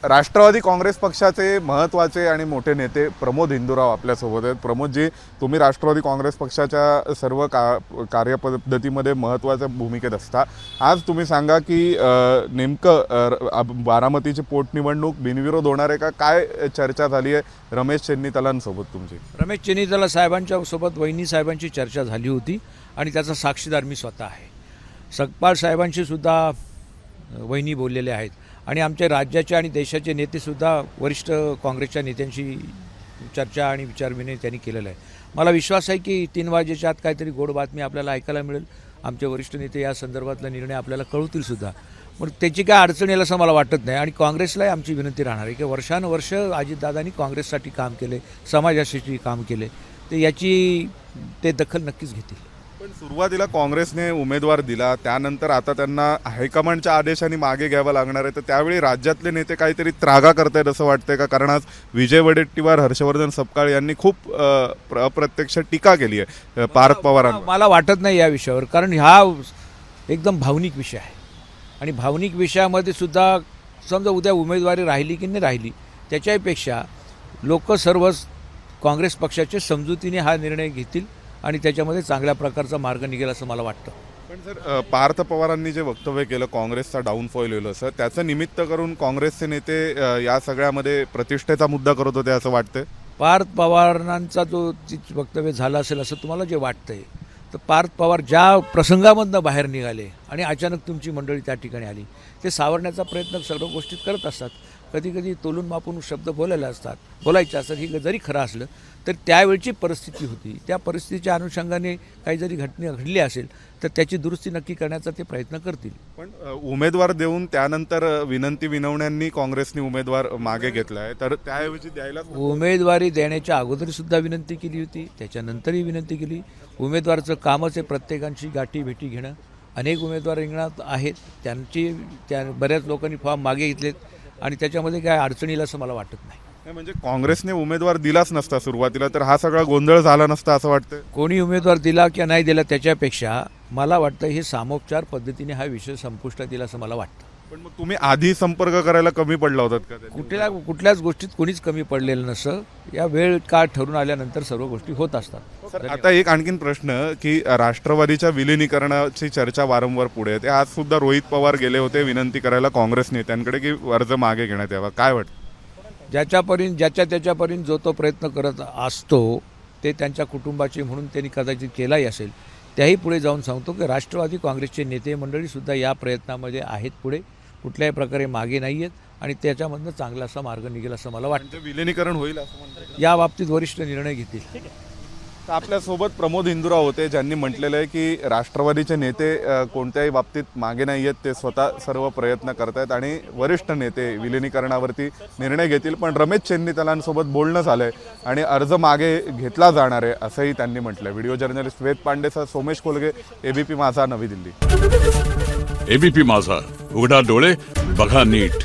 राष्ट्रवादी काँग्रेस पक्षाचे महत्त्वाचे आणि मोठे नेते प्रमोद हिंदूराव आपल्यासोबत आहेत। प्रमोदजी, तुम्ही राष्ट्रवादी काँग्रेस पक्षाच्या सर्व कार्यपद्धतीमध्ये महत्त्वाच्या भूमिकेत असता। आज तुम्ही सांगा की नेमकं बारामतीची पोटनिवडणूक बिनविरोध होणार आहे का? काय चर्चा झाली आहे रमेश चेन्नीतालांसोबत तुमची? रमेश चेन्नीताला साहेबांच्या सोबत वहिनी साहेबांची चर्चा झाली होती आणि त्याचा साक्षीदार मी स्वतः आहे। सकपाळ साहेबांशी सुद्धा वहिनी बोललेले आहेत आणि आमच्या राज्याचे आणि देशाचे नेतेसुद्धा वरिष्ठ काँग्रेसच्या नेत्यांशी चर्चा आणि विचारविनिमय त्यांनी केलेला आहे। मला विश्वास आहे की 3 वाजेच्या आत काहीतरी गोड बातमी आपल्याला ऐकायला मिळेल। आमचे वरिष्ठ नेते या संदर्भातला निर्णय आपल्याला कळवतील सुद्धा। मग त्याची काय अडचण येईल असं मला वाटत नाही आणि काँग्रेसलाही आमची विनंती राहणार आहे की वर्षानुवर्ष अजितदादांनी काँग्रेससाठी काम केले, समाजासाठी काम केले, तर याची ते दखल नक्कीच घेतील। पण सुरुवातीला काँग्रेसने उमेदवार दिला, त्यानंतर आता त्यांना हायकमांडच्या आदेशाने मागे घ्यावं लागणार आहे, तर त्यावेळी राज्यातले नेते काहीतरी त्रागा करतायत असं वाटतंय का? कारण आज विजय वडेट्टीवार, हर्षवर्धन सपकाळ यांनी खूप अप्रत्यक्ष टीका केली आहे पार्थ पवारांवर। मला वाटत नाही या विषयावर, कारण हा एकदम भावनिक विषय आहे आणि भावनिक विषयामध्ये सुद्धा समजा उद्या उमेदवारी राहिली की नाही राहिली त्याच्यापेक्षा लोक सर्व काँग्रेस पक्षाचे समजुतीने हा निर्णय घेतील आणि त्याच्यामध्ये चांगल्या प्रकारचा मार्ग निघेल असं मला वाटतं। पण सर, पार्थ पवारांनी जे वक्तव्य केलं काँग्रेसचा डाऊनफॉल होईल असं, त्याचं निमित्त करून काँग्रेसचे नेते या सगळ्यामध्ये प्रतिष्ठेचा मुद्दा करत होते असं वाटतंय? पार्थ पवारांचा जो वक्तव्य झालं असेल असं तुम्हाला जे वाटतंय, तर पार्थ पवार ज्या प्रसंगामधनं बाहेर निघाले आणि अचानक तुमची मंडळी त्या ठिकाणी आली, ते सावरण्याचा प्रयत्न सर्व गोष्टीत करत असतात। कधी कधी तोलून मापून शब्द बोलायचे असतात, ही जरी खरं असलं तर त्यावेळची परिस्थिती होती, त्या परिस्थितीच्या अनुषंगाने काही जरी घटना घडली असेल तर त्याची दुरुस्ती नक्की करण्याचा ते प्रयत्न करतील। पण उमेदवार देऊन त्यानंतर विनंती विनवण्यांनी काँग्रेसने उमेदवार मागे घेतला आहे, तर त्याऐवजी द्यायला उमेदवारी देण्याच्या अगोदर सुद्धा विनंती केली होती, त्याच्यानंतरही विनंती केली। उमेदवाराचं कामच आहे प्रत्येकांची गाठी भेटी घेणं। अनेक उमेदवार रिंगणात आहेत, त्या बऱ्याच लोकांनी फॉर्म मागे घेतलेत आणि त्याच्यामध्ये काय अडचण येईल असं मला वाटत नाही। म्हणजे काँग्रेसने उमेदवार दिलाच नसता सुरुवातीला तर हा सगळा गोंधळ झाला नसता असं वाटतं? कोणी उमेदवार दिला किंवा नाही दिला त्याच्यापेक्षा मला वाटतं हे सामोपचार पद्धतीने हा विषय संपुष्टात येईल असं मला वाटतं। पण मग तुम्ही आधी संपर्क करायला कमी पडला होतात का? कुठल्याच गोष्टीत कोणीच कमी पडलेलं नसतं। या वेळ काळ ठरून आल्यानंतर सर्व गोष्टी होत असतात। सर, आता एक आणखीन प्रश्न की राष्ट्रवादीच्या विलिनीकरणाची चर्चा वारंवार पुढे येते। आज सुद्धा रोहित पवार गेले होते विनंती करायला काँग्रेस नेत्यांकडे की अर्ज मागे घेण्यात यावा, काय वाटतं? ज्याच्या त्याच्यापर्यंत जो तो प्रयत्न करत असतो ते त्यांच्या कुटुंबाचे म्हणून त्यांनी कदाचित केलाही असेल। त्याही पुढे जाऊन सांगतो की राष्ट्रवादी काँग्रेसचे नेते मंडळीसुद्धा या प्रयत्नामध्ये आहेत, पुढे कुठल्याही प्रकारे मागे नाही आहेत आणि त्याच्यामधनं चांगला असा मार्ग निघेल असं मला वाटतं। विलिनीकरण होईल असं म्हणतात, या बाबतीत वरिष्ठ निर्णय घेतील। तर आपल्यासोबत प्रमोद हिंदूराव होते, ज्यांनी म्हटलेलं आहे की राष्ट्रवादीचे नेते कोणत्याही बाबतीत मागे नाही आहेत, ते स्वतः सर्व प्रयत्न करत आहेत आणि वरिष्ठ नेते विलिनीकरणावरती निर्णय घेतील। पण रमेश चेन्नीतालांसोबत बोलणं झालं आहे आणि अर्ज मागे घेतला जाणार आहे असंही त्यांनी म्हटलं। व्हिडिओ जर्नलिस्ट वेद पांडेसह सोमेश कोलगे, एबीपी माझा, नवी दिल्ली। एबीपी माझा, उघडा डोळे बघा नीट।